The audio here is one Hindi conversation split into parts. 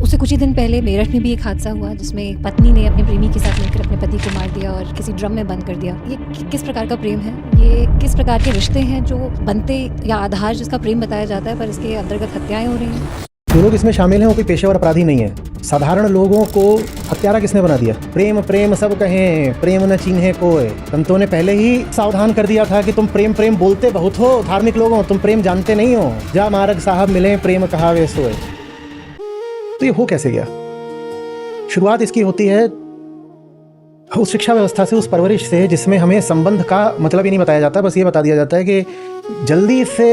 उससे कुछ ही दिन पहले मेरठ में भी एक हादसा हुआ जिसमें एक पत्नी ने अपने प्रेमी के साथ मिलकर अपने पति को मार दिया और किसी ड्रम में बंद कर दिया। ये किस प्रकार का प्रेम है? ये किस प्रकार के रिश्ते हैं जो बनते या आधार जिसका प्रेम बताया जाता है पर इसके अंतर्गत हत्याएं हो रही हैं? जो लोग इसमें शामिल हैं वो कोई पेशेवर अपराधी नहीं है। साधारण लोगों को हत्यारा किसने बना दिया? प्रेम प्रेम सब कहें, प्रेम न चिन्हे कोय। संतों ने पहले ही सावधान कर दिया था कि तुम प्रेम प्रेम बोलते बहुत हो, धार्मिक लोग हो, तुम प्रेम जानते नहीं हो। जा मार्ग साहब मिले, प्रेम कहा वे सोए। तो ये हो कैसे गया? शुरुआत इसकी होती है उस शिक्षा व्यवस्था से, उस परवरिश से जिसमें हमें संबंध का मतलब ही नहीं बताया जाता। बस ये बता दिया जाता है कि जल्दी से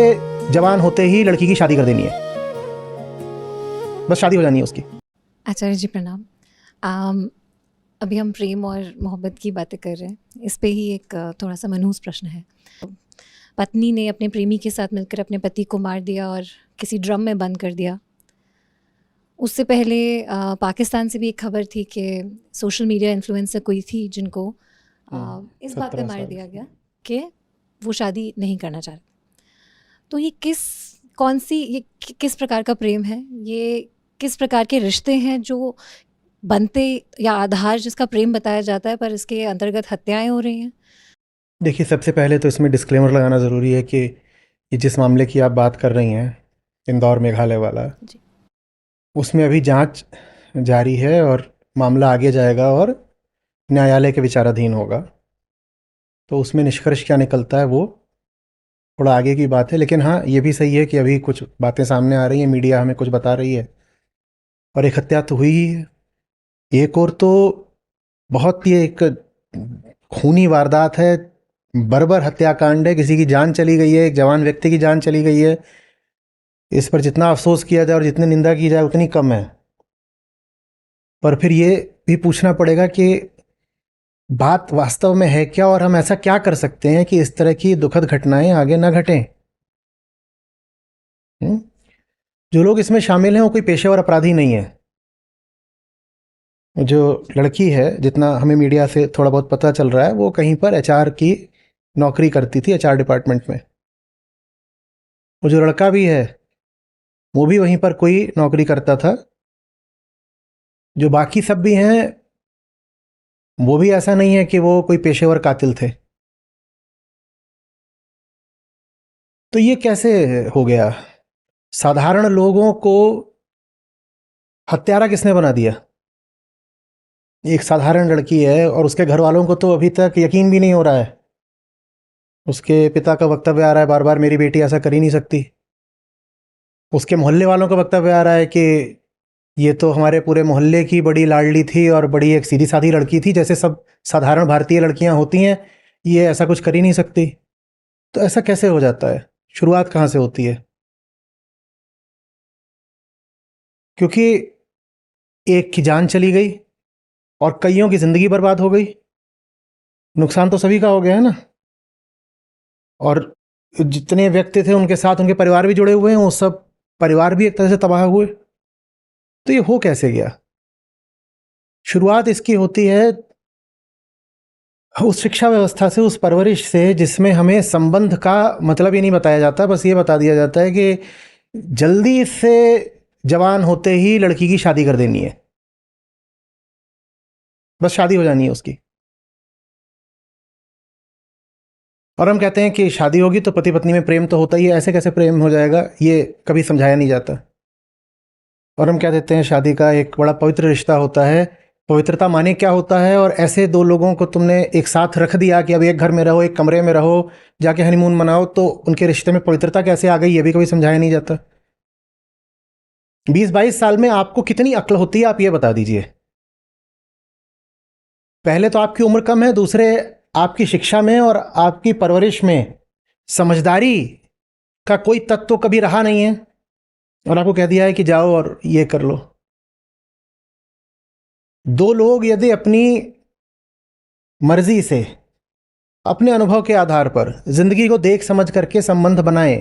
जवान होते ही लड़की की शादी कर देनी है, बस शादी हो जानी है उसकी। आचार्य जी प्रणाम। अभी हम प्रेम और मोहब्बत की बातें कर रहे हैं, इस पे ही एक थोड़ा सा मनहूस प्रश्न है। पत्नी ने अपने प्रेमी के साथ मिलकर अपने पति को मार दिया और किसी ड्रम में बंद कर दिया। उससे पहले पाकिस्तान से भी एक खबर थी कि सोशल मीडिया इन्फ्लुएंसर कोई थी जिनको इस बात पे मार दिया गया कि वो शादी नहीं करना चाहते। तो ये किस प्रकार का प्रेम है? ये किस प्रकार के रिश्ते हैं जो बनते या आधार जिसका प्रेम बताया जाता है पर इसके अंतर्गत हत्याएं हो रही हैं? देखिए, सबसे पहले तो इसमें डिस्क्लेमर लगाना ज़रूरी है कि ये जिस मामले की आप बात कर रही हैं, इंदौर मेघालय वाला, जी। उसमें अभी जांच जारी है और मामला आगे जाएगा और न्यायालय के विचाराधीन होगा। तो उसमें निष्कर्ष क्या निकलता है वो थोड़ा आगे की बात है। लेकिन हाँ, ये भी सही है कि अभी कुछ बातें सामने आ रही हैं, मीडिया हमें कुछ बता रही है और एक हत्या तो हुई ही है। एक और तो बहुत ही एक खूनी वारदात है, बर्बर हत्याकांड है, किसी की जान चली गई है, एक जवान व्यक्ति की जान चली गई है। इस पर जितना अफसोस किया जाए और जितनी निंदा की जाए उतनी कम है। पर फिर ये भी पूछना पड़ेगा कि बात वास्तव में है क्या और हम ऐसा क्या कर सकते हैं कि इस तरह की दुखद घटनाएं आगे ना घटें। जो लोग इसमें शामिल हैं वो कोई पेशेवर अपराधी नहीं है। जो लड़की है, जितना हमें मीडिया से थोड़ा बहुत पता चल रहा है, वो कहीं पर एचआर की नौकरी करती थी, एचआर डिपार्टमेंट में। वो जो लड़का भी है वो भी वहीं पर कोई नौकरी करता था। जो बाकी सब भी हैं वो भी ऐसा नहीं है कि वो कोई पेशेवर कातिल थे। तो ये कैसे हो गया? साधारण लोगों को हत्यारा किसने बना दिया? एक साधारण लड़की है और उसके घर वालों को तो अभी तक यकीन भी नहीं हो रहा है। उसके पिता का वक्तव्य आ रहा है बार बार, मेरी बेटी ऐसा कर ही नहीं सकती। उसके मोहल्ले वालों का वक्तव्य आ रहा है कि ये तो हमारे पूरे मोहल्ले की बड़ी लाडली थी और बड़ी एक सीधी साधी लड़की थी, जैसे सब साधारण भारतीय लड़कियां होती हैं, ये ऐसा कुछ कर ही नहीं सकती। तो ऐसा कैसे हो जाता है? शुरुआत कहाँ से होती है? क्योंकि एक की जान चली गई और कईयों की जिंदगी बर्बाद हो गई। नुकसान तो सभी का हो गया है ना। और जितने व्यक्ति थे उनके साथ उनके परिवार भी जुड़े हुए हैं, वो सब परिवार भी एक तरह से तबाह हुए। तो ये हो कैसे गया? शुरुआत इसकी होती है उस शिक्षा व्यवस्था से, उस परवरिश से जिसमें हमें संबंध का मतलब ही नहीं बताया जाता। बस ये बता दिया जाता है कि जल्दी से जवान होते ही लड़की की शादी कर देनी है, बस शादी हो जानी है उसकी। और हम कहते हैं कि शादी होगी तो पति पत्नी में प्रेम तो होता ही है। ऐसे कैसे प्रेम हो जाएगा, ये कभी समझाया नहीं जाता। और हम क्या देते हैं, शादी का एक बड़ा पवित्र रिश्ता होता है। पवित्रता माने क्या होता है? और ऐसे दो लोगों को तुमने एक साथ रख दिया कि अब एक घर में रहो, एक कमरे में रहो, जाके हनीमून मनाओ, तो उनके रिश्ते में पवित्रता कैसे आ गई, ये भी कभी समझाया नहीं जाता। 20-22 साल में आपको कितनी अक्ल होती है, आप ये बता दीजिए। पहले तो आपकी उम्र कम है, दूसरे आपकी शिक्षा में और आपकी परवरिश में समझदारी का कोई तत्व तो कभी रहा नहीं है, और आपको कह दिया है कि जाओ और ये कर लो। दो लोग यदि अपनी मर्जी से, अपने अनुभव के आधार पर जिंदगी को देख समझ करके संबंध बनाए,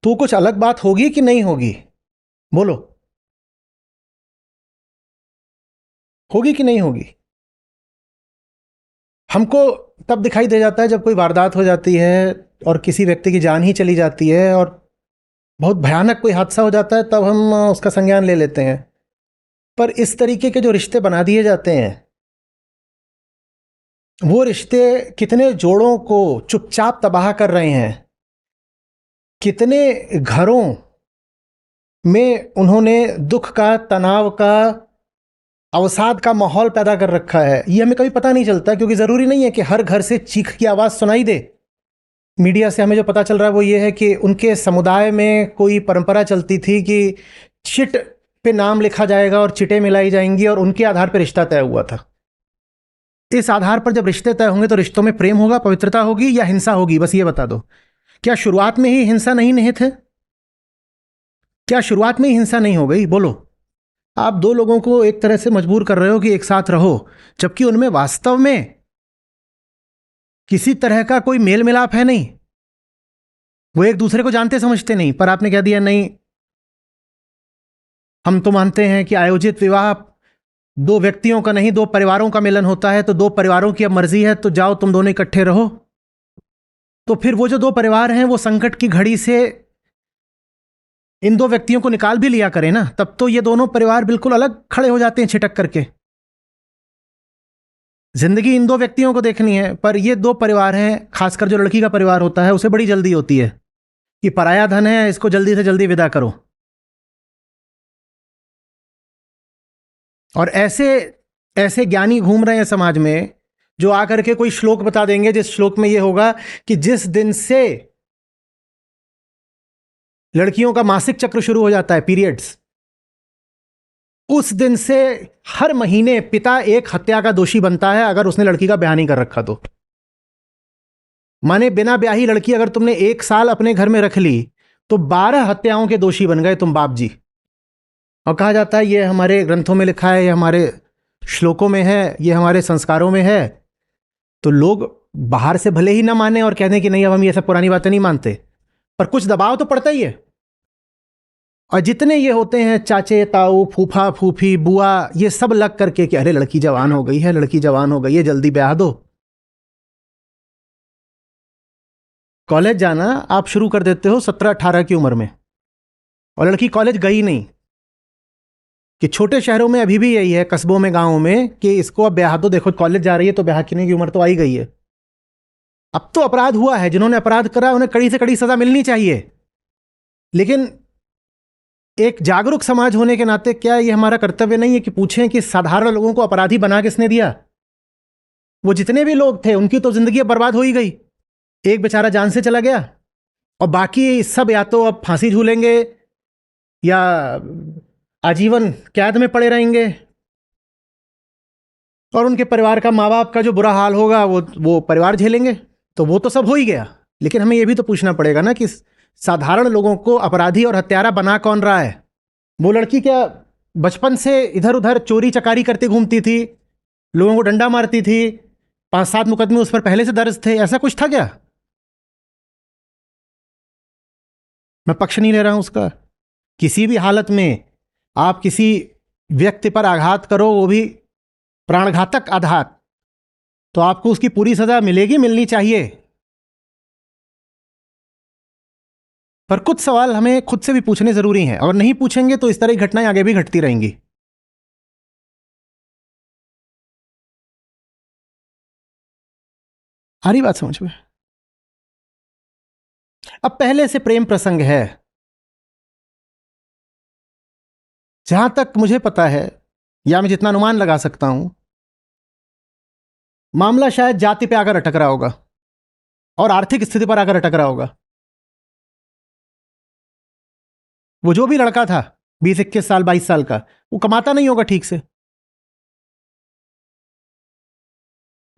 तो कुछ अलग बात होगी कि नहीं होगी? बोलो, होगी कि नहीं होगी? हमको तब दिखाई दे जाता है जब कोई वारदात हो जाती है और किसी व्यक्ति की जान ही चली जाती है और बहुत भयानक कोई हादसा हो जाता है, तब हम उसका संज्ञान ले लेते हैं। पर इस तरीके के जो रिश्ते बना दिए जाते हैं, वो रिश्ते कितने जोड़ों को चुपचाप तबाह कर रहे हैं, कितने घरों में उन्होंने दुख का, तनाव का, अवसाद का माहौल पैदा कर रखा है। ये हमें कभी पता नहीं चलता, क्योंकि ज़रूरी नहीं है कि हर घर से चीख की आवाज़ सुनाई दे। मीडिया से हमें जो पता चल रहा है वो ये है कि उनके समुदाय में कोई परंपरा चलती थी कि चिट पे नाम लिखा जाएगा और चिटें मिलाई जाएंगी और उनके आधार पर रिश्ता तय हुआ था। इस आधार पर जब रिश्ते तय होंगे तो रिश्तों में प्रेम होगा, पवित्रता होगी या हिंसा होगी? बस ये बता दो। क्या शुरुआत में ही हिंसा नहीं निहित है? क्या शुरुआत में ही हिंसा नहीं हो गई? बोलो। आप दो लोगों को एक तरह से मजबूर कर रहे हो कि एक साथ रहो, जबकि उनमें वास्तव में किसी तरह का कोई मेल मिलाप है नहीं। वो एक दूसरे को जानते समझते नहीं, पर आपने कह दिया नहीं, हम तो मानते हैं कि आयोजित विवाह दो व्यक्तियों का नहीं, दो परिवारों का मिलन होता है, तो दो परिवारों की अब मर्जी है, तो जाओ तुम दोनों इकट्ठे रहो। तो फिर वो जो दो परिवार हैं वो संकट की घड़ी से इन दो व्यक्तियों को निकाल भी लिया करें ना, तब तो ये दोनों परिवार बिल्कुल अलग खड़े हो जाते हैं छिटक करके। जिंदगी इन दो व्यक्तियों को देखनी है, पर ये दो परिवार हैं, खासकर जो लड़की का परिवार होता है उसे बड़ी जल्दी होती है कि पराया धन है, इसको जल्दी से जल्दी विदा करो। और ऐसे ऐसे ज्ञानी घूम रहे हैं समाज में जो आकर के कोई श्लोक बता देंगे, जिस श्लोक में ये होगा कि जिस दिन से लड़कियों का मासिक चक्र शुरू हो जाता है, पीरियड्स, उस दिन से हर महीने पिता एक हत्या का दोषी बनता है अगर उसने लड़की का ब्याह नहीं कर रखा तो। माने बिना ब्याही लड़की अगर तुमने 1 साल अपने घर में रख ली तो 12 हत्याओं के दोषी बन गए तुम बाप जी। और कहा जाता है ये हमारे ग्रंथों में लिखा है, ये हमारे श्लोकों में है, ये हमारे संस्कारों में है। तो लोग बाहर से भले ही ना माने और कह दें कि नहीं अब हम ये सब पुरानी बातें नहीं मानते, पर कुछ दबाव तो पड़ता ही है। और जितने ये होते हैं चाचे ताऊ, फूफा फूफी, बुआ, ये सब लग करके कि अरे लड़की जवान हो गई है, लड़की जवान हो गई है, जल्दी ब्याह दो। कॉलेज जाना आप शुरू कर देते हो 17-18 की उम्र में, और लड़की कॉलेज गई नहीं। कि छोटे शहरों में अभी भी यही है, कस्बों में, गांवों में, कि इसको अब ब्याह दो, देखो कॉलेज जा रही है तो ब्याह करने की उम्र तो आई गई है। अब तो अपराध हुआ है, जिन्होंने अपराध करा उन्हें कड़ी से कड़ी सजा मिलनी चाहिए, लेकिन एक जागरूक समाज होने के नाते क्या ये हमारा कर्तव्य नहीं है कि पूछें कि साधारण लोगों को अपराधी बना किसने दिया? वो जितने भी लोग थे उनकी तो जिंदगी अब बर्बाद हो ही गई, एक बेचारा जान से चला गया, और बाकी सब या तो अब फांसी झूलेंगे या आजीवन कैद में पड़े रहेंगे, और उनके परिवार का, माँ बाप का जो बुरा हाल होगा वो परिवार झेलेंगे। तो वो तो सब हो ही गया, लेकिन हमें यह भी तो पूछना पड़ेगा ना कि साधारण लोगों को अपराधी और हत्यारा बना कौन रहा है? वो लड़की क्या बचपन से इधर उधर चोरी चकारी करती घूमती थी, लोगों को डंडा मारती थी, 5-7 मुकदमे उस पर पहले से दर्ज थे, ऐसा कुछ था क्या? मैं पक्ष नहीं ले रहा हूं उसका। किसी भी हालत में आप किसी व्यक्ति पर आघात करो, वो भी प्राणघातक आघात, तो आपको उसकी पूरी सजा मिलेगी, मिलनी चाहिए। पर कुछ सवाल हमें खुद से भी पूछने जरूरी हैं, और नहीं पूछेंगे तो इस तरह की घटनाएं आगे भी घटती रहेंगी। आ रही बात समझ में? अब पहले से प्रेम प्रसंग है, जहां तक मुझे पता है या मैं जितना अनुमान लगा सकता हूं, मामला शायद जाति पे आकर अटक रहा होगा और आर्थिक स्थिति पर आकर अटक रहा होगा। वो जो भी लड़का था 20-21 साल 22 साल का, वो कमाता नहीं होगा ठीक से,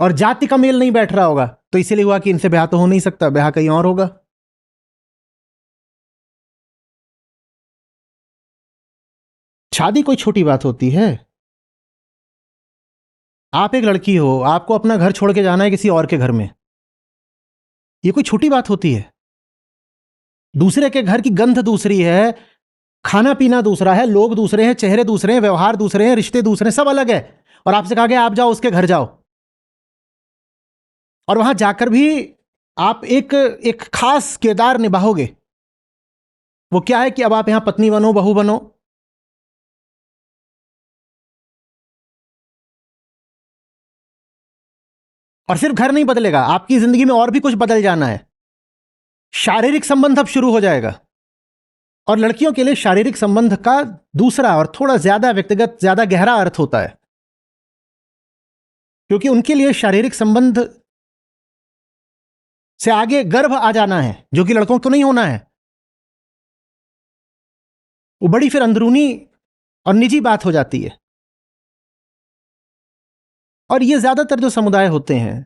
और जाति का मेल नहीं बैठ रहा होगा, तो इसीलिए हुआ कि इनसे ब्याह तो हो नहीं सकता, ब्याह कहीं और होगा। शादी कोई छोटी बात होती है? आप एक लड़की हो, आपको अपना घर छोड़ के जाना है किसी और के घर में, ये कोई छोटी बात होती है? दूसरे के घर की गंध दूसरी है, खाना पीना दूसरा है, लोग दूसरे हैं, चेहरे दूसरे हैं, व्यवहार दूसरे हैं, रिश्ते दूसरे हैं, सब अलग है। और आपसे कहा गया आप जाओ उसके घर जाओ, और वहां जाकर भी आप एक एक खास किरदार निभाओगे। वो क्या है कि अब आप यहां पत्नी बनो, बहू बनो, और सिर्फ घर नहीं बदलेगा, आपकी जिंदगी में और भी कुछ बदल जाना है। शारीरिक संबंध अब शुरू हो जाएगा। और लड़कियों के लिए शारीरिक संबंध का दूसरा और थोड़ा ज्यादा व्यक्तिगत, ज्यादा गहरा अर्थ होता है, क्योंकि उनके लिए शारीरिक संबंध से आगे गर्भ आ जाना है, जो कि लड़कों को नहीं होना है। वो बड़ी फिर अंदरूनी और निजी बात हो जाती है। और ये ज्यादातर जो समुदाय होते हैं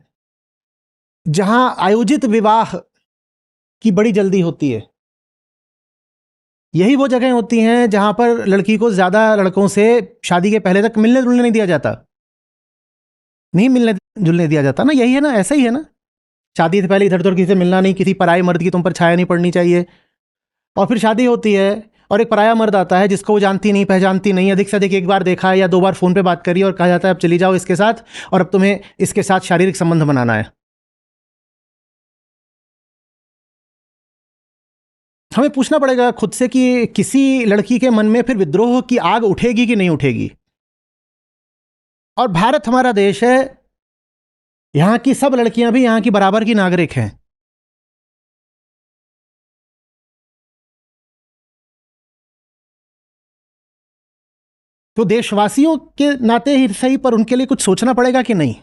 जहां आयोजित विवाह की बड़ी जल्दी होती है, यही वो जगह होती हैं जहां पर लड़की को ज्यादा लड़कों से शादी के पहले तक मिलने जुलने नहीं दिया जाता। नहीं मिलने जुलने दिया जाता ना, यही है ना, ऐसा ही है ना। शादी से पहले इधर उधर किसी से मिलना नहीं, किसी पराये मर्द की तुम पर छाया नहीं पड़नी चाहिए। और फिर शादी होती है और एक पराया मर्द आता है जिसको वो जानती नहीं, पहचानती नहीं, अधिक से अधिक एक बार देखा है या 2 बार फोन पे बात करी और कहा जाता है अब चली जाओ इसके साथ, और अब तुम्हें इसके साथ शारीरिक संबंध बनाना है। हमें पूछना पड़ेगा खुद से कि किसी लड़की के मन में फिर विद्रोह की आग उठेगी कि नहीं उठेगी। और भारत हमारा देश है, यहां की सब लड़कियां भी यहां की बराबर की नागरिक हैं। तो देशवासियों के नाते ही सही, पर उनके लिए कुछ सोचना पड़ेगा कि नहीं।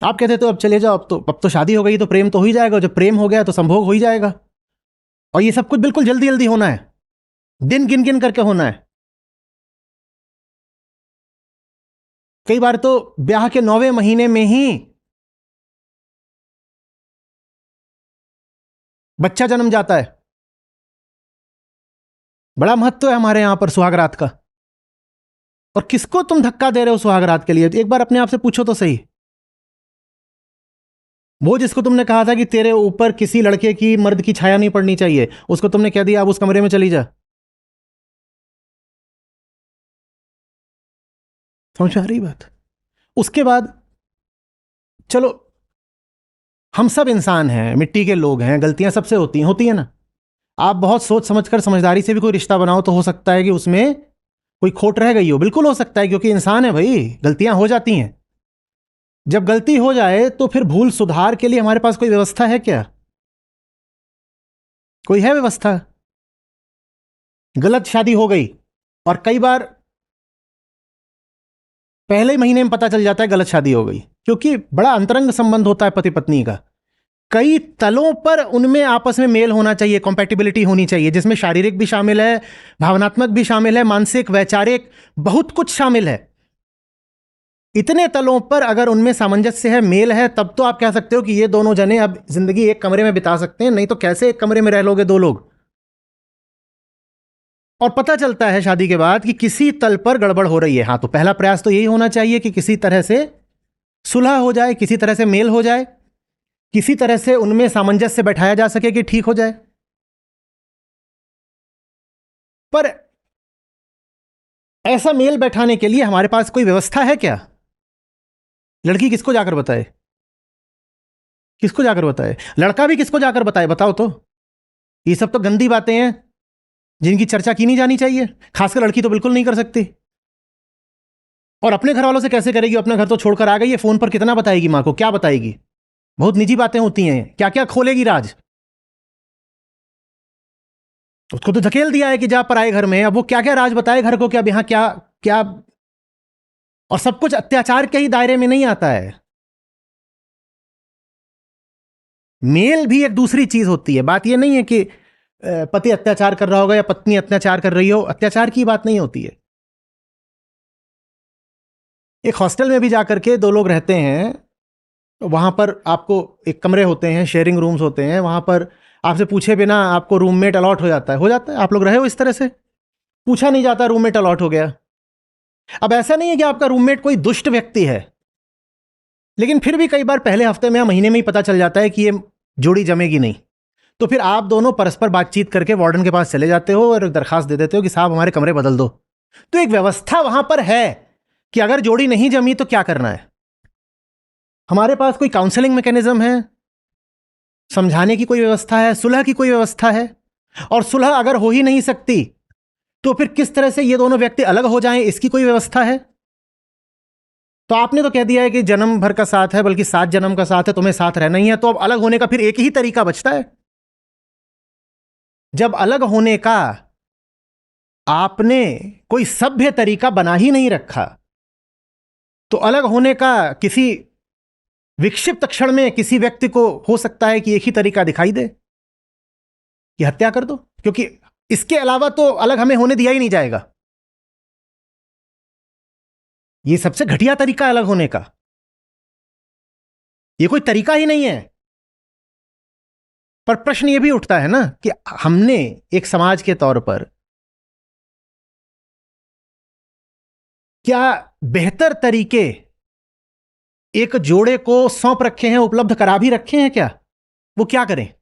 आप कहते तो अब चले जाओ, अब तो शादी हो गई तो प्रेम तो हो ही जाएगा, जब प्रेम हो गया तो संभोग हो ही जाएगा। और ये सब कुछ बिल्कुल जल्दी जल्दी होना है, दिन गिन गिन करके होना है। कई बार तो ब्याह के 9वें महीने में ही बच्चा जन्म जाता है। बड़ा महत्व है हमारे यहां पर सुहागरात का। और किसको तुम धक्का दे रहे हो सुहागरात के लिए? एक बार अपने आप से पूछो तो सही। वो जिसको तुमने कहा था कि तेरे ऊपर किसी लड़के की, मर्द की छाया नहीं पड़नी चाहिए, उसको तुमने कह दिया अब उस कमरे में चली जा। समझ में आ रही बात? उसके बाद चलो, हम सब इंसान हैं, मिट्टी के लोग हैं, गलतियां सबसे होती हैं ना। आप बहुत सोच समझकर, समझदारी से भी कोई रिश्ता बनाओ तो हो सकता है कि उसमें कोई खोट रह गई हो, बिल्कुल हो सकता है, क्योंकि इंसान है भाई, गलतियां हो जाती हैं। जब गलती हो जाए तो फिर भूल सुधार के लिए हमारे पास कोई व्यवस्था है क्या? कोई है व्यवस्था? गलत शादी हो गई और कई बार पहले ही महीने में पता चल जाता है गलत शादी हो गई, क्योंकि बड़ा अंतरंग संबंध होता है पति पत्नी का। कई तलों पर उनमें आपस में मेल होना चाहिए, कॉम्पैटिबिलिटी होनी चाहिए, जिसमें शारीरिक भी शामिल है, भावनात्मक भी शामिल है, मानसिक, वैचारिक, बहुत कुछ शामिल है। इतने तलों पर अगर उनमें सामंजस्य है, मेल है, तब तो आप कह सकते हो कि ये दोनों जने अब जिंदगी एक कमरे में बिता सकते हैं। नहीं तो कैसे एक कमरे में रह लोगे 2 लोग? और पता चलता है शादी के बाद कि किसी तल पर गड़बड़ हो रही है, हाँ, तो पहला प्रयास तो यही होना चाहिए कि किसी तरह से सुलह हो जाए, किसी तरह से मेल हो जाए, किसी तरह से उनमें सामंजस्य बैठाया जा सके कि ठीक हो जाए। पर ऐसा मेल बैठाने के लिए हमारे पास कोई व्यवस्था है क्या? लड़की किसको जाकर बताए? किसको जाकर बताए? लड़का भी किसको जाकर बताए? बताओ तो। ये सब तो गंदी बातें हैं जिनकी चर्चा की नहीं जानी चाहिए। खासकर लड़की तो बिल्कुल नहीं कर सकती। और अपने घर वालों से कैसे करेगी? अपना घर तो छोड़कर आ गई है, फोन पर कितना बताएगी मां को? क्या बताएगी? बहुत निजी बातें होती हैं, क्या क्या खोलेगी राज? उसको तो धकेल दिया है कि जा पराए घर में, अब वो क्या क्या राज बताए घर को कि अब यहां क्या क्या। और सब कुछ अत्याचार के ही दायरे में नहीं आता है। मेल भी एक दूसरी चीज होती है। बात यह नहीं है कि पति अत्याचार कर रहा होगा या पत्नी अत्याचार कर रही हो, अत्याचार की बात नहीं होती है। एक हॉस्टल में भी जाकर के 2 लोग रहते हैं, वहां पर आपको एक कमरे होते हैं, शेयरिंग रूम्स होते हैं, वहां पर आपसे पूछे बिना आपको रूममेट अलॉट हो जाता है। हो जाता है, आप लोग रहे हो इस तरह से, पूछा नहीं जाता, रूममेट अलॉट हो गया। अब ऐसा नहीं है कि आपका रूममेट कोई दुष्ट व्यक्ति है, लेकिन फिर भी कई बार पहले हफ्ते में या महीने में ही पता चल जाता है कि ये जोड़ी जमेगी नहीं। तो फिर आप दोनों परस्पर बातचीत करके वार्डन के पास चले जाते हो और दरखास्त दे देते हो कि साहब हमारे कमरे बदल दो। तो एक व्यवस्था वहां पर है कि अगर जोड़ी नहीं जमी तो क्या करना है। हमारे पास कोई काउंसलिंग मैकेनिज्म है, समझाने की कोई व्यवस्था है, सुलह की कोई व्यवस्था है। और सुलह अगर हो ही नहीं सकती तो फिर किस तरह से ये दोनों व्यक्ति अलग हो जाएं, इसकी कोई व्यवस्था है? तो आपने तो कह दिया है कि जन्म भर का साथ है, बल्कि 7 जन्म का साथ है, तुम्हें साथ रहना ही है, तो अब अलग होने का फिर एक ही तरीका बचता है। जब अलग होने का आपने कोई सभ्य तरीका बना ही नहीं रखा, तो अलग होने का किसी विक्षिप्त क्षण में किसी व्यक्ति को हो सकता है कि एक ही तरीका दिखाई दे कि हत्या कर दो, क्योंकि इसके अलावा तो अलग हमें होने दिया ही नहीं जाएगा। ये सबसे घटिया तरीका है अलग होने का, ये कोई तरीका ही नहीं है। पर प्रश्न ये भी उठता है ना कि हमने एक समाज के तौर पर क्या बेहतर तरीके एक जोड़े को सौंप रखे हैं, उपलब्ध करा भी रखे हैं क्या? वो क्या करें?